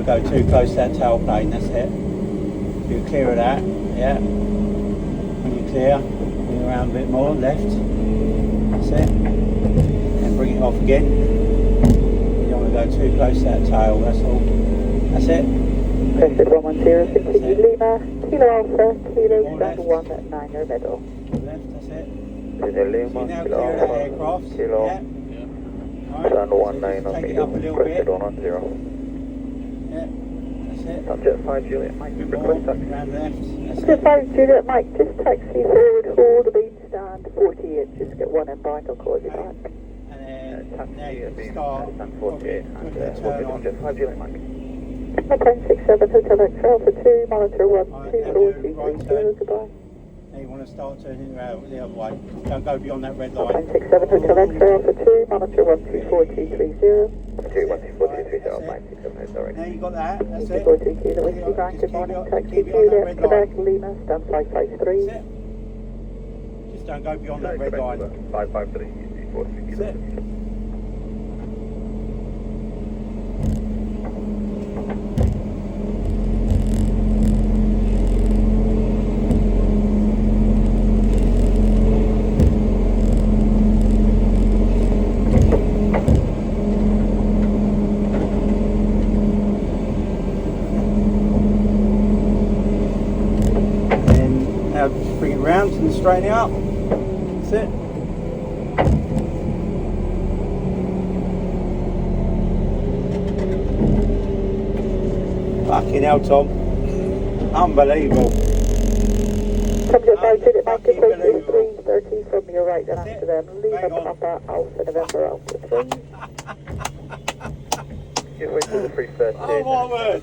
go too close to that tailplane, that's it. You clear of that, yeah. When you're clear, bring it around a bit more, left. That's it. And bring it off again. You don't want to go too close to that tail, that's all. That's it. Pressure 110, continue Lima, Kilo Alpha, Kilo stand 1 at 9 your middle. Left, that's it. Continue Lima, Now Kilo clear that Alpha, aircraft. Kilo, Yeah. Right. stand 1 So 9 just on take it medium, up a little requested bit. 110. Yeah. That's it. Subject 5 Juliet Mike, More, request taxi. round left. That's Just it. 5 Juliet Mike, just taxi forward, hold the beam stand 48, just get one inbound, I'll call you back. And then now Taxi you has can been start stand 48 and putting the turn on. subject 5 Juliet Mike. 1.67 Hotel X Alpha 2, monitor 1, Alright, 2, now 4, do 2, right 3, turn. 0, goodbye. Now you want to start turning around the other way. Don't go beyond that red line. 1.67 Hotel X Alpha 2, monitor 1, 2, 4, 2, 3, 0. 2 1 2 4 2 3 0 5 6 7 8 direct. Now you got that, that's it. 242 Kilo Whiskey Just Bank, good morning, taxi keep it on that Juliet, red Quebec, line. Lima, stand 553. That's it. Just don't go beyond that red line. 553 43 That's it. Now just bring it round and straighten it up. That's it. Fucking hell, Tom. Unbelievable. Subject 5 Juliet Mike, Fucking approach unbelievable. 330 from your right and That's after it. them. Lima, Bang on. Papa, Alpha, November, Alpha 3. Give way to the 330. Oh my word.